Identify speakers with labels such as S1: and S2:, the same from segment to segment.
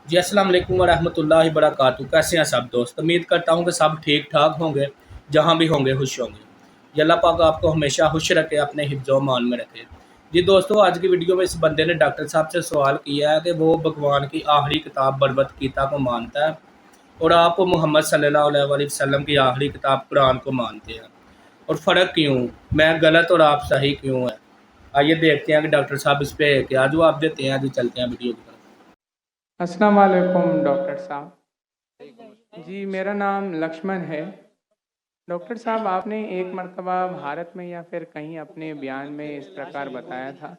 S1: जी अस्सलाम वालेकुम वरहमतुल्लाहि वबरकातुहू। कैसे हैं सब दोस्त? उम्मीद करता हूँ कि सब ठीक ठाक होंगे, जहाँ भी होंगे खुश होंगे। ये अल्लाह पाक आपको हमेशा खुश रखे, अपने हिफ्ज़ मान में रखे। जी दोस्तों, आज की वीडियो में इस बंदे ने डॉक्टर साहब से सवाल किया है कि वो भगवान की आखिरी किताब भगवत गीता को मानता है और आप मोहम्मद सल्लल्लाहु अलैहि वसल्लम की आखिरी किताब कुरान को मानते हैं, और फ़र्क क्यों? मैं गलत और आप सही क्यों है? आइए देखते हैं कि डॉक्टर साहब इस पे क्या जवाब देते हैं। जी चलते हैं वीडियो की तरफ।
S2: अस्सलाम वालेकुम डॉक्टर साहब। जी मेरा नाम लक्ष्मण है। डॉक्टर साहब, आपने एक मर्तबा भारत में या फिर कहीं अपने बयान में इस प्रकार बताया था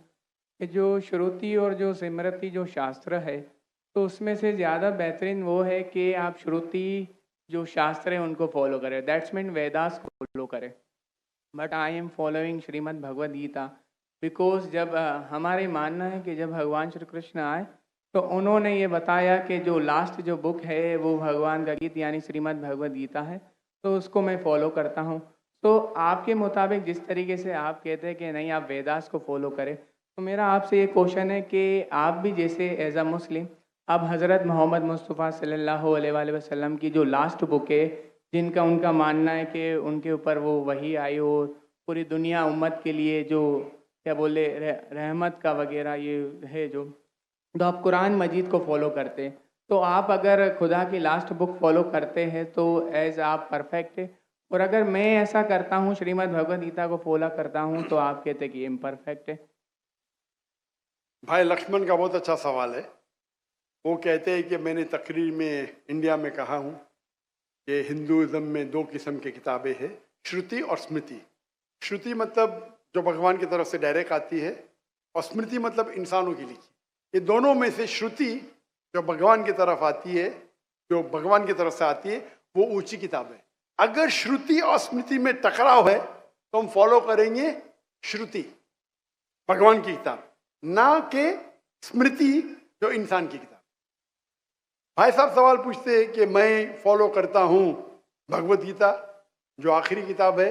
S2: कि जो श्रुति और जो सिमरति जो शास्त्र है, तो उसमें से ज़्यादा बेहतरीन वो है कि आप श्रुति जो शास्त्र है उनको फॉलो करें, दैट्स मीन वेदास को फॉलो करें। But I am following Shrimad Bhagavad Gita because जब हमारे मानना है कि जब भगवान श्री कृष्ण आए तो उन्होंने ये बताया कि जो लास्ट जो बुक है वो भगवान का गीत यानी श्रीमद् भगवद गीता है, तो उसको मैं फॉलो करता हूँ। तो आपके मुताबिक जिस तरीके से आप कहते हैं कि नहीं आप वेदास को फॉलो करें, तो मेरा आपसे ये क्वेश्चन है कि आप भी जैसे एज अ मुस्लिम अब हज़रत मोहम्मद मुस्तफ़ा सल्लल्लाहु अलैहि वसल्लम की जो लास्ट बुक है, जिनका उनका मानना है कि उनके ऊपर वो वही आई और पूरी दुनिया उम्मत के लिए जो क्या बोले रहमत का वगैरह ये है जो, तो आप कुरान मजीद को फॉलो करते हैं। तो आप अगर खुदा की लास्ट बुक फॉलो करते हैं तो एज आप परफेक्ट है, और अगर मैं ऐसा करता हूँ श्रीमद् भगवद गीता को फॉलो करता हूँ तो आप कहते हैं कि इम्परफेक्ट है।
S3: भाई लक्ष्मण का बहुत अच्छा सवाल है। वो कहते हैं कि मैंने तकरीर में इंडिया में कहा हूँ कि हिंदुज़म में दो किस्म की किताबें हैं, श्रुति और स्मृति। श्रुति मतलब जो भगवान की तरफ से डायरेक्ट आती है, और स्मृति मतलब इंसानों की लिखी। ये दोनों में से श्रुति जो भगवान की तरफ आती है, जो भगवान की तरफ से आती है, वो ऊंची किताब है। अगर श्रुति और स्मृति में टकराव है तो हम फॉलो करेंगे श्रुति, भगवान की किताब, ना के स्मृति जो इंसान की किताब। भाई साहब सवाल पूछते हैं कि मैं फॉलो करता हूं भगवत गीता जो आखिरी किताब है,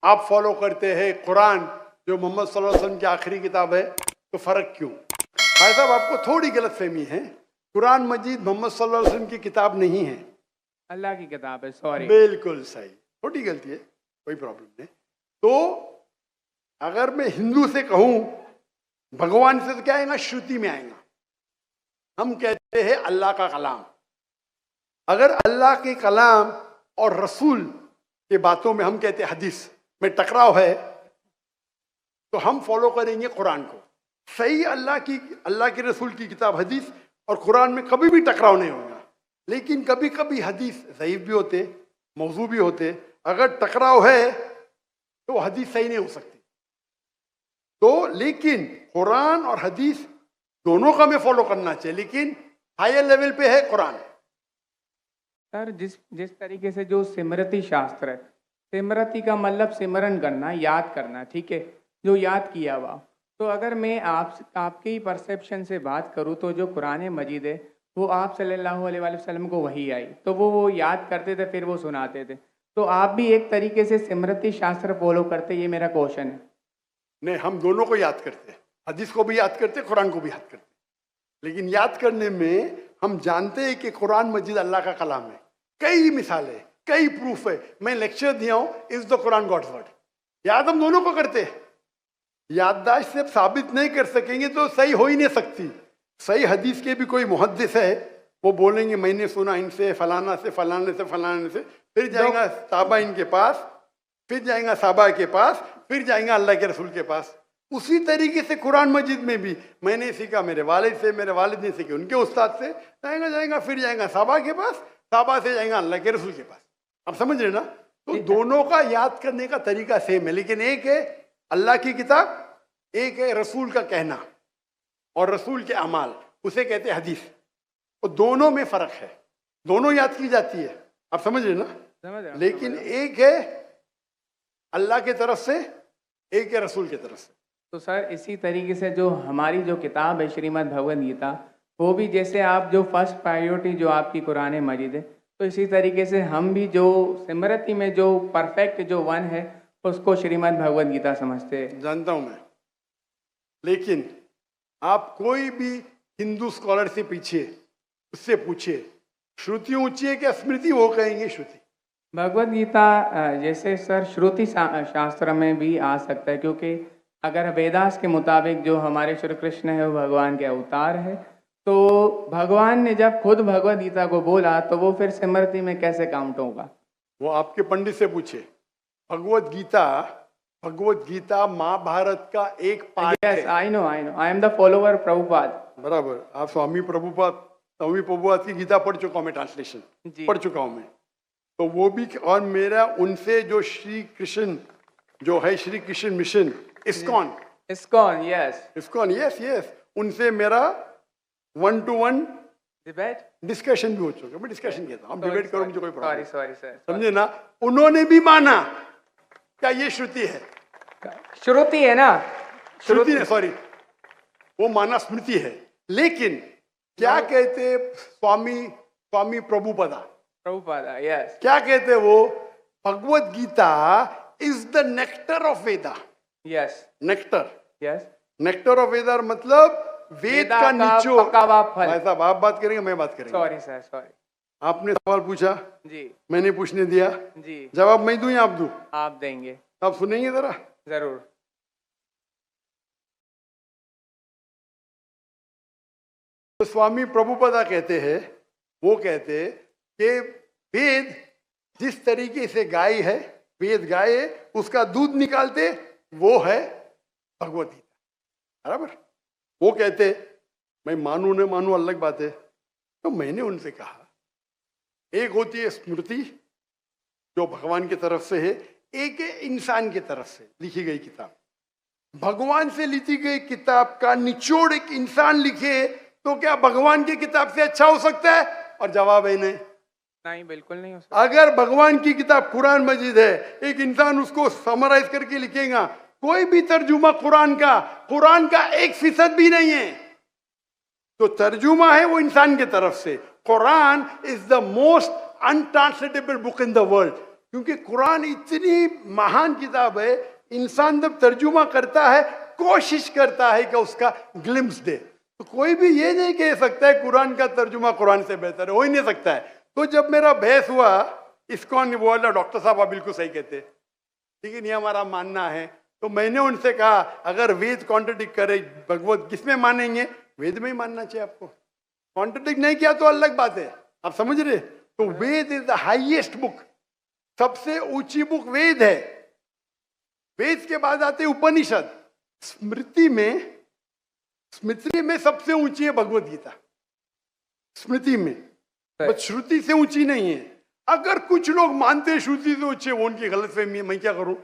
S3: आप फॉलो करते हैं कुरान जो मोहम्मद सल्लल्लाहु अलैहि वसल्लम की आखिरी किताब है, तो फर्क क्यों? भाई साहब आपको थोड़ी गलत फहमी है। कुरान मजीद मोहम्मद सल्लल्लाहु अलैहि वसल्लम की किताब नहीं है,
S2: अल्लाह की किताब है। सॉरी,
S3: बिल्कुल सही, छोटी गलती है, कोई प्रॉब्लम नहीं। तो अगर मैं हिंदू से कहूं भगवान से, तो क्या आएगा? श्रुति में आएगा। हम कहते हैं अल्लाह का कलाम। अगर अल्लाह के कलाम और रसूल के बातों में हम कहते हैं हदीस में टकराव है, तो हम फॉलो करेंगे कुरान को। सही अल्लाह के रसूल की किताब हदीस और कुरान में कभी भी टकराव नहीं होगा, लेकिन कभी कभी हदीस ज़ईफ भी होते, मौजू भी होते। अगर टकराव है तो हदीस सही नहीं हो सकती। तो लेकिन कुरान और हदीस दोनों का हमें फॉलो करना चाहिए, लेकिन हायर लेवल पे है कुरान।
S2: सर जिस जिस तरीके से जो सिमरति शास्त्र है, सिमरति का मतलब सिमरन करना, याद करना, ठीक है, जो याद किया हुआ। तो अगर मैं आपके ही परसेप्शन से बात करूँ तो जो कुरान मजीद है वो आप सल्लल्लाहु अलैहि वसल्लम को वही आई, तो वो याद करते थे, फिर वो सुनाते थे। तो आप भी एक तरीके से सिमरति शास्त्र फॉलो करते, ये मेरा क्वेश्चन है।
S3: नहीं, हम दोनों को याद करते हैं, हदीस को भी याद करते हैं, कुरान को भी याद करते हैं। लेकिन याद करने में हम जानते हैं कि कुरान मजीद अल्लाह का कलाम है। कई मिसालें, कई प्रूफ है, मैं लेक्चर दिया हूं, is the Quran God's word. याद हम दोनों को करते हैं। याददाश्त से साबित नहीं कर सकेंगे तो सही हो ही नहीं सकती। सही हदीस के भी कोई मुहद्दिस है, वो बोलेंगे मैंने सुना इनसे फलाना से फलाने से फलाने से, फिर जाएगा साहबा इनके पास, फिर जाएगा साहबा के पास, फिर जाएगा अल्लाह के रसूल के पास। उसी तरीके से कुरान मजीद में भी मैंने सीखा मेरे वालिद से, मेरे वालिद ने सीखे उनके उस्ताद से, जाएगा फिर जाएगा साहबा के पास, साहबा से जाएगा अल्लाह के रसूल के पास। आप समझ रहे ना? तो दोनों का याद करने का तरीका सेम है, लेकिन एक है अल्लाह की किताब, एक है रसूल का कहना और रसूल के अमाल, उसे कहते हैं हदीस। तो दोनों में फर्क है, दोनों याद की जाती है। आप समझ रहे ना?
S2: समझ रहे,
S3: लेकिन एक है अल्लाह की तरफ से, एक है रसूल की तरफ से।
S2: तो सर इसी तरीके से जो हमारी जो किताब है श्रीमद् भगवद गीता, वो भी जैसे आप जो फर्स्ट प्रायोरिटी जो आपकी कुरान मजीद है, तो इसी तरीके से हम भी जो सिमरति में जो परफेक्ट जो वन है उसको श्रीमद् भगवद गीता समझते हैं।
S3: जानता हूं मैं, लेकिन आप कोई भी हिंदू स्कॉलर से पीछे उससे पूछिए श्रुति ऊंची है क्या स्मृति, वो कहेंगे श्रुति।
S2: भगवत गीता जैसे सर श्रुति शास्त्र में भी आ सकता है, क्योंकि अगर वेदास के मुताबिक जो हमारे श्री कृष्ण है वो भगवान के अवतार है, तो भगवान ने जब खुद भगवत गीता को बोला तो वो फिर स्मृति में कैसे काउंट होगा?
S3: वो आपके पंडित से पूछे। भगवत गीता महाभारत का एक पार्ट
S2: यस,
S3: है।
S2: I know, I am the follower Prabhupada.
S3: बराबर, आप स्वामी प्रभुपाद की गीता पढ़ चुका हूं मैं, ट्रांसलेशन
S2: जी।
S3: पढ़ चुका हूं मैं। तो वो भी, और मेरा उनसे जो श्री कृष्ण जो है Shri Krishna mission ISKCON,
S2: ISKCON,
S3: yes, उनसे मेरा 1-to-1
S2: डिबेट,
S3: डिस्कशन भी हो चुका। मैं डिस्कशन कहता हूँ, हम डिबेट करो, मुझे कोई प्रॉब्लम
S2: सॉरी सर,
S3: समझे ना। उन्होंने भी माना क्या ये श्रुति है,
S2: श्रुति है ना,
S3: श्रुति है, सॉरी, वो माना स्मृति है। लेकिन क्या कहते स्वामी प्रभुपादा,
S2: यस,
S3: क्या कहते वो, Bhagavad Gita is the nectar of Veda.
S2: Yes,
S3: nectar,
S2: yes,
S3: nectar of Veda मतलब वेद का निचोड़।
S2: पका हुआ फल।
S3: भाई साहब आप बात करेंगे, मैं बात करेंगे।
S2: Sorry sir, sorry.
S3: आपने सवाल पूछा,
S2: जी,
S3: मैंने पूछने दिया,
S2: जी,
S3: जवाब मैं दूं या आप दूं?
S2: आप देंगे।
S3: आप सुनेंगे जरा।
S2: जरूर।
S3: तो स्वामी प्रभुपादा कहते हैं, वो कहते कि वेद जिस तरीके से गाय है, वेद गाय है, उसका दूध निकालते वो है भगवत गीता। बराबर, वो कहते, मैं मानू न मानू अलग बात है। तो मैंने उनसे कहा, एक होती है स्मृति जो भगवान की तरफ से है, एक है इंसान की तरफ से लिखी गई किताब। भगवान से लिखी गई किताब का निचोड़ एक इंसान लिखे तो क्या भगवान की किताब से अच्छा हो सकता है? और जवाब है
S2: नहीं, बिल्कुल नहीं हो सकता।
S3: अगर भगवान की किताब कुरान मजीद है, एक इंसान उसको समराइज करके लिखेगा, कोई भी तर्जुमा कुरान का 1% भी नहीं है। तो तर्जुमा है वो इंसान की तरफ से। Quran is the most untranslatable book in the world, क्योंकि कुरान इतनी महान किताब है, इंसान जब तर्जुमा करता है कोशिश करता है कि उसका ग्लिम्स दे। तो कोई भी ये नहीं कह सकता है कुरान का तर्जुमा कुरान से बेहतर है, हो ही नहीं सकता है। तो जब मेरा बहस हुआ, इस्कॉन बोला डॉक्टर साहब आप बिल्कुल सही कहते, लेकिन ये हमारा मानना है। तो मैंने उनसे कहा, अगर वेद कॉन्ट्रडिक्ट करे भगवत किसमें मानेंगे? वेद में ही मानना चाहिए आपको। कॉन्ट्रडिक्ट नहीं किया तो अलग बात है, आप समझ रहे। तो वेद इज द हाईएस्ट बुक, सबसे ऊंची बुक वेद है। वेद के बाद आते उपनिषद। स्मृति में सबसे ऊंची है भगवत गीता, स्मृति में, बस श्रुति से ऊंची नहीं है। अगर कुछ लोग मानते हैं श्रुति से ऊंची, वो उनकी गलतफहमी है, मैं क्या करूं?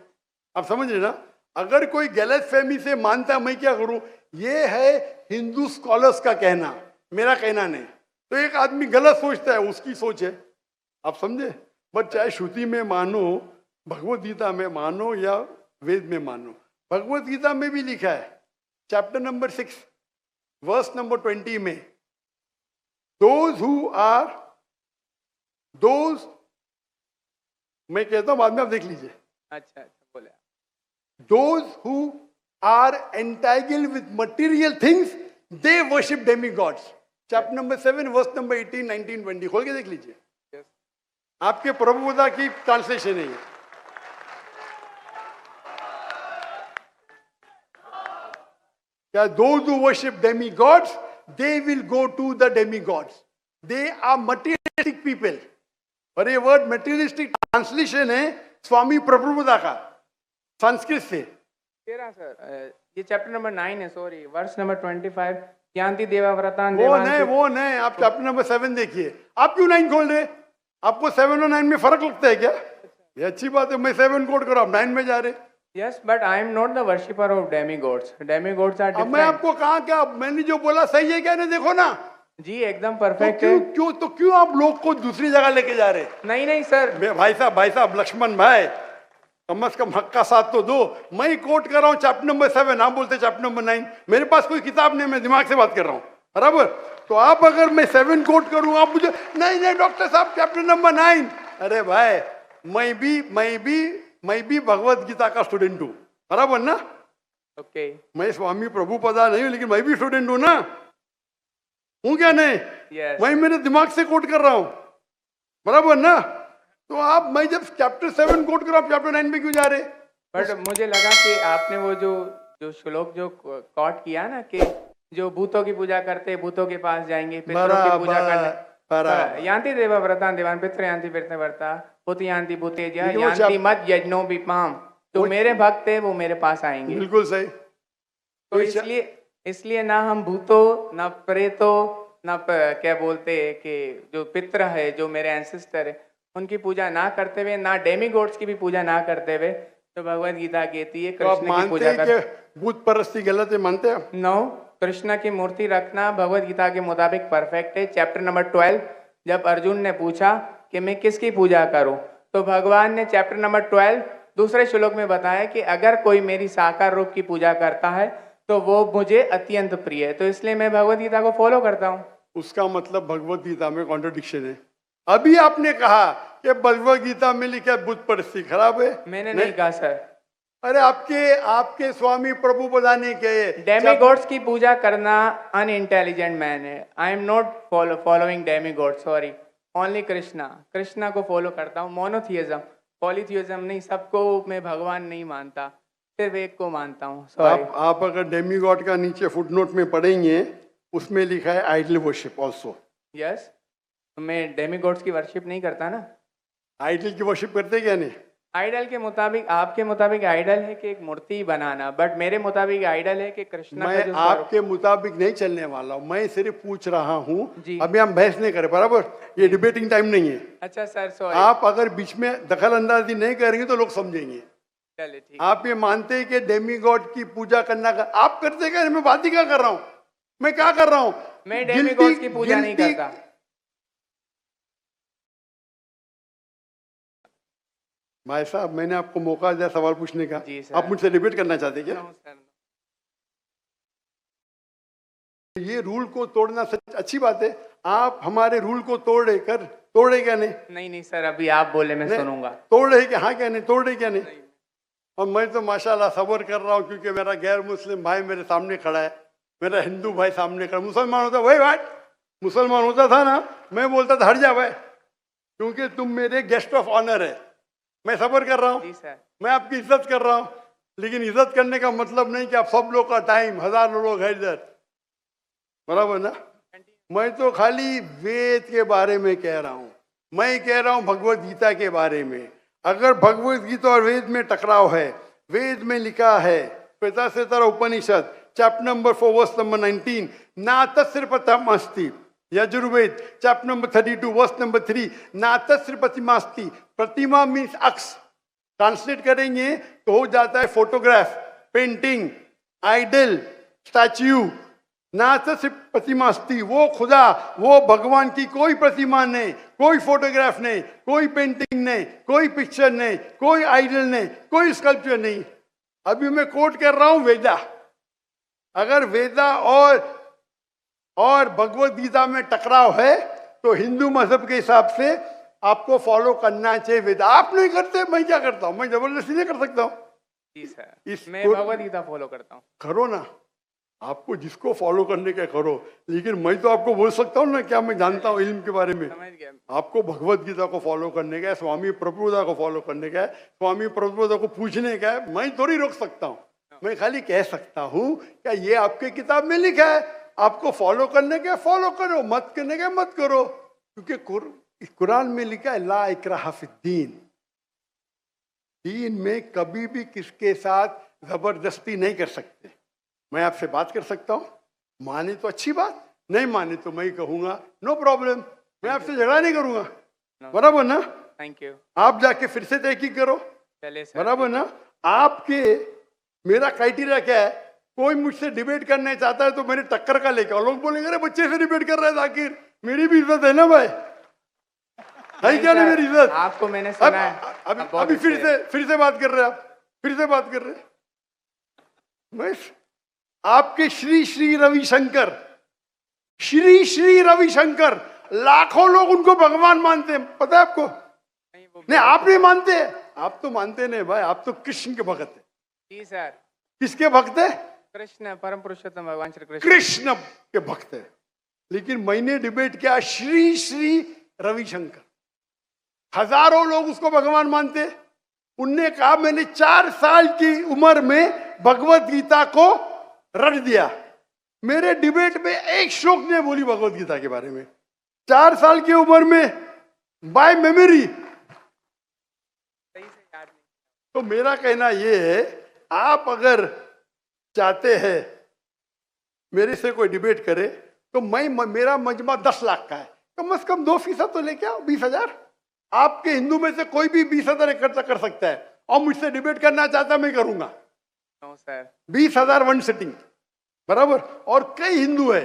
S3: आप समझ रहे ना। अगर कोई गलतफहमी से मानता है, मैं क्या करूं? ये है हिंदू स्कॉलर्स का कहना, मेरा कहना नहीं। तो एक आदमी गलत सोचता है, उसकी सोच है, आप समझे। बट चाहे श्रुति में मानो, भगवत गीता में मानो या वेद में मानो, भगवत गीता में भी लिखा है चैप्टर नंबर 6 वर्स नंबर 20 में, दोज, मैं कहता हूं बाद में आप देख लीजिए।
S2: अच्छा, बोले।
S3: Those who are entangled with material things, they worship demigods. Chapter number 7, verse number 18, 19, 20. खोल के देख लीजिए।
S2: Yes.
S3: आपके प्रभुदा की ट्रांसलेशन है ये। क्या those who worship demigods, they will go to the demigods. They are materialistic people. और ये वर्ड materialistic ट्रांसलेशन है स्वामी प्रभुदा का संस्कृत से।
S2: तेरा सर, ये चैप्टर नंबर 9 है, सॉरी, वर्स नंबर 25, ज्ञानति देवाव्रतान
S3: वो नहीं, आप चैप्टर नंबर 7 देखिए। आप क्यों 9 खोल रहे? आपको 7 और 9 में फर्क लगता है क्या? ये अच्छी बात है, मैं 7 कोट करो, आप 9 में जा रहे।
S2: Yes, but I am not the worshipper of demigods. Demigods are different.
S3: मैं आपको कहा क्या, मैंने जो बोला सही है क्या? नहीं, देखो ना
S2: जी, एकदम परफेक्ट
S3: तो
S2: है।
S3: क्यों आप लोग को दूसरी जगह लेके जा रहे?
S2: नहीं सर,
S3: भाई साहब लक्ष्मण भाई, कम से कम हक का साथ तो दो। मैं कोट कर रहा हूँ चैप्टर नंबर 7, आप बोलते चैप्टर नंबर 9। मेरे पास कोई किताब नहीं, मैं दिमाग से बात कर रहा हूँ, बराबर। तो आप अगर मैं 7 कोट करूँ, आप मुझे नहीं डॉक्टर साहब चैप्टर नंबर 9। अरे भाई, मैं भी भगवत गीता का स्टूडेंट हूँ, बराबर ना।
S2: ओके,
S3: मैं स्वामी प्रभुपादा नहीं हूँ, लेकिन मैं भी स्टूडेंट हूँ ना। हूं क्या नहीं?
S2: यस
S3: मैं मेरे दिमाग से कोट कर रहा हूं, बराबर ना? तो आप, मैं जब चैप्टर 7 कोट कर रहा हूं, चैप्टर 9 पे क्यों जा रहे?
S2: बट मुझे लगा कि आपने वो जो जो श्लोक जो कॉट किया ना कि जो भूतों की पूजा करते भूतों के पास जाएंगे, पितरों की पूजा करने
S3: बराबर।
S2: यान्ति देवा व्रता देवान पितृ यान्ति पितृ व्रता भूत यान्ति भूतेज्य
S3: लेकिन वो
S2: यान्ति मत यज्ञो विपाम। जो
S3: वो-
S2: मेरे भक्त है वो मेरे पास आएंगे।
S3: बिल्कुल सही।
S2: तो इसलिए इसलिए ना हम भूतों ना प्रेतों ना क्या बोलते हैं कि जो पितृ है जो मेरे एंसेस्टर है उनकी पूजा ना करते हुए, ना डेमीगॉड्स की भी पूजा ना करते हुए, तो भगवत गीता कहती है
S3: तो आप
S2: कृष्ण की
S3: मानते
S2: पूजा
S3: हैं
S2: कर।
S3: कि भूत परस्ती गलत है, मानते हैं आप?
S2: नो, कृष्ण की मूर्ति रखना भगवत गीता के मुताबिक परफेक्ट है। चैप्टर नंबर 12 जब अर्जुन ने पूछा कि मैं किसकी पूजा करूं, तो भगवान ने चैप्टर नंबर 12 दूसरे श्लोक में बताया कि अगर कोई मेरी साकार रूप की पूजा करता है तो वो मुझे अत्यंत प्रिय है। तो इसलिए मैं भगवत गीता को फॉलो करता हूँ।
S3: उसका मतलब भगवत गीता में कॉन्ट्रडिक्शन है। अभी आपने कहा कि भगवत गीता में लिखा है भूत परस्ती खराब है।
S2: मैंने नहीं कहा सर।
S3: अरे आपके आपके स्वामी प्रभु बधाने के
S2: डेमीगॉड्स की पूजा करना अनइंटेलिजेंट मैन है। आई am not following demigod, sorry. Only Krishna, Krishna को फॉलो करता हूँ। मोनोथियज्म, पॉलीथियज्म नहीं। सबको मैं भगवान नहीं मानता, सिर्फ एक को मानता हूँ। सॉरी।
S3: आप अगर डेमीगॉड का नीचे फुटनोट में पढ़ेंगे, उसमें लिखा है आइडल वर्शिप ऑल्सो।
S2: यस, मैं डेमीगॉड्स की वर्शिप नहीं करता ना।
S3: आइडल की वर्शिप करते क्या नहीं?
S2: आइडल के मुताबिक, आपके मुताबिक आइडल है कि एक मूर्ति बनाना, बट मेरे मुताबिक आइडल है कि कृष्ण का
S3: मैं
S2: जो
S3: आपके मुताबिक नहीं चलने वाला हूँ, मैं सिर्फ पूछ रहा हूँ।
S2: जी।
S3: अभी हम बहस नहीं करें, बराबर? ये डिबेटिंग टाइम नहीं है।
S2: अच्छा सर, सॉरी।
S3: आप अगर बीच में दखल अंदाजी नहीं करेंगे तो लोग समझेंगे।
S2: चलिए ठीक।
S3: आप ये मानते हैं कि डेमीगॉड की पूजा करना आप करते क्या? मैं बात ही क्या कर रहा हूँ? मैं क्या कर रहा हूँ?
S2: मैं डेमीगॉड्स की पूजा नहीं
S3: गिल्टी-
S2: करता।
S3: भाई साहब, मैंने आपको मौका दिया सवाल पूछने का।
S2: जी सर।
S3: आप मुझसे डिबेट करना चाहते क्या?
S2: No sir.
S3: ये रूल को तोड़ना सच अच्छी बात है। आप हमारे रूल को तोड़े क्या नहीं?
S2: नहीं सर, अभी आप बोले मैं
S3: नहीं,
S2: सुनूंगा।
S3: तोड़ रहे क्या? हाँ क्या नहीं? तोड़ रहे क्या नहीं? और मैं तो माशाल्लाह सब्र कर रहा हूँ, क्योंकि मेरा गैर मुस्लिम भाई मेरे सामने खड़ा है, मेरा हिंदू भाई सामने खड़ा। मुसलमान होता वही बात, मुसलमान होता था ना, मैं बोलता था हट जा भाई, क्योंकि तुम मेरे गेस्ट ऑफ ऑनर है। मैं सब्र कर रहा हूँ,
S2: जी सर।
S3: मैं आपकी इज्जत कर रहा हूँ। लेकिन इज्जत करने का मतलब नहीं कि आप सब लोग का टाइम, हजारों लोग है इधर, बराबर ना? मैं तो खाली वेद के बारे में कह रहा हूँ। मैं कह रहा हूँ भगवत गीता के बारे में। अगर भगवत गीता और वेद में टकराव है, वेद में लिखा है Shvetashvatara Upanishad chapter number 4 verse number 19, ना तस्र प्रतिमास्ति। Yajurveda chapter number 32 verse number 3, ना तस्र प्रतिमास्ति। प्रतिमा मीन्स अक्स, ट्रांसलेट करेंगे तो हो जाता है फोटोग्राफ, पेंटिंग, आइडल, स्टैच्यू। ना तो सिर्फ प्रतिमास्ती, वो खुदा, वो भगवान की कोई प्रतिमा नहीं, कोई फोटोग्राफ नहीं, कोई पेंटिंग नहीं, कोई पिक्चर नहीं, कोई आइडल नहीं, कोई स्कल्पचर नहीं। अभी मैं कोट कर रहा हूं वेदा। अगर वेदा और भगवत गीता में टकराव है तो हिंदू मजहब के हिसाब से आपको फॉलो करना चाहिए वेदा। आप नहीं करते, मैं क्या करता हूं? मैं जबरदस्ती नहीं कर सकता हूं।
S2: जी सर, मैं भगवत गीता फॉलो करता हूँ।
S3: करो ना, आपको जिसको फॉलो करने का करो, लेकिन मैं तो आपको बोल सकता हूँ ना क्या मैं जानता हूँ इल्म के बारे में।
S2: समझ गया।
S3: आपको भगवत गीता को फॉलो करने का है, स्वामी प्रभुदा को फॉलो करने का है, स्वामी प्रभुदा को पूछने का है। मैं थोड़ी रोक सकता हूँ, मैं खाली कह सकता हूँ क्या ये आपके किताब में लिखा है, आपको फॉलो करने का फॉलो करो, मत करने का मत करो। क्योंकि कुरान में लिखा है ला इकराहा फिद्दीन, दीन में कभी भी किसके साथ जबरदस्ती नहीं कर सकते। मैं आपसे बात कर सकता हूँ, माने तो अच्छी बात, नहीं माने तो मैं कहूंगा नो प्रॉब्लम, मैं आपसे झगड़ा नहीं करूंगा, बराबर ना?
S2: Thank you.
S3: आप जाके फिर से तहकीक करो,
S2: चलिए सर।
S3: बराबर ना? आपके मेरा क्राइटेरिया क्या है? कोई मुझसे डिबेट करने चाहता है तो मेरे टक्कर का लेकर, लोग बोलेंगे अरे बच्चे से डिबेट कर रहा है जाकिर, मेरी भी इज्जत है ना भाई, है क्या? नहीं मेरी इज्जत?
S2: आपको मैंने सुना है।
S3: अभी फिर से बात कर रहे हैं आप, फिर से बात कर रहे हैं। बस आपके श्री श्री रविशंकर, श्री श्री रविशंकर, लाखों लोग उनको भगवान मानते हैं, पता है आपको? नहीं, आप नहीं मानते, आप तो मानते नहीं भाई, आप तो कृष्ण के भक्त है।
S2: जी सर।
S3: किसके भक्त है?
S2: कृष्ण, परम पुरुषोत्तम भगवान श्री कृष्ण।
S3: कृष्ण के भक्त है। लेकिन मैंने डिबेट किया श्री श्री रविशंकर, हजारों लोग उसको भगवान मानते। उनने कहा मैंने 4 साल की उम्र में भगवत गीता को रट दिया। मेरे डिबेट में एक श्लोक ने बोली भगवत गीता के बारे में, 4 साल की उम्र में बाय मेमोरी। तो मेरा कहना यह है, आप अगर चाहते हैं मेरे से कोई डिबेट करे तो मेरा मजमा 10 लाख का है, कम से कम 2% तो लेके आओ, 20,000। आपके हिंदू में से कोई भी 20,000 इकट्ठा कर सकता है और मुझसे डिबेट करना चाहता मैं करूंगा।
S2: No sir.
S3: 20,000 वन सिटिंग, बराबर। और कई हिंदू है,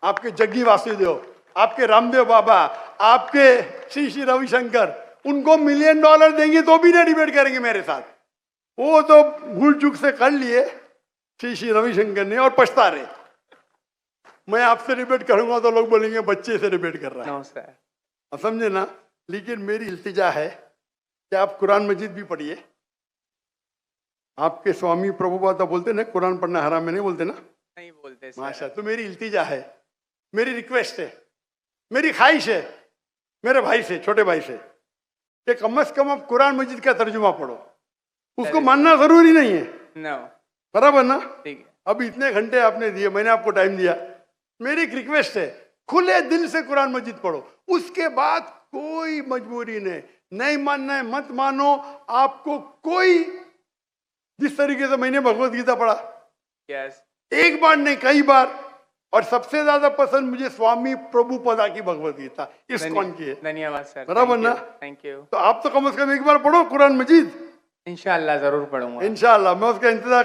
S3: आपके जग्गी वासुदेव, आपके रामदेव बाबा, आपके श्री श्री रविशंकर, उनको $1 मिलियन देंगे तो भी नहीं डिबेट करेंगे मेरे साथ। वो तो भूल चूक से कर लिए श्री श्री रविशंकर ने और पछता रहे। मैं आपसे डिबेट करूंगा तो लोग बोलेंगे बच्चे से डिबेट कर रहा है।
S2: No sir.
S3: आप समझे ना। लेकिन मेरी इल्तिजा है कि आप कुरान मजीद भी पढ़िए। आपके स्वामी प्रभुपाद बोलते ना कुरान पढ़ना हराम है, नहीं बोलते ना?
S2: नहीं बोलते सर।
S3: माशा। तो मेरी इल्तिजा है, मेरी रिक्वेस्ट है, मेरी ख्वाहिश है मेरे भाई से, छोटे भाई से, कि कम से कम आप कुरान मजीद का तर्जुमा पढ़ो। उसको मानना जरूरी नहीं है,
S2: नो,
S3: बराबर ना?
S2: ठीक है।
S3: अब इतने घंटे आपने दिए, मैंने आपको टाइम दिया। मेरी एक रिक्वेस्ट है, खुले दिल से कुरान मजीद पढ़ो। उसके बाद कोई मजबूरी नहीं मानना है मत मानो। आपको कोई, जिस तरीके से मैंने भगवत गीता पढ़ा,
S2: यस,
S3: एक बार नहीं कई बार, और सबसे ज्यादा पसंद मुझे स्वामी प्रभुपदा की भगवत गीता, इस्कॉन की है।
S2: धन्यवाद सर।
S3: बराबर ना?
S2: Thank you.
S3: तो आप तो कम से कम एक बार पढ़ो कुरान मजीद।
S2: इंशाअल्लाह जरूर पढ़ूंगा।
S3: इंशाअल्लाह मैं उसका इंतजार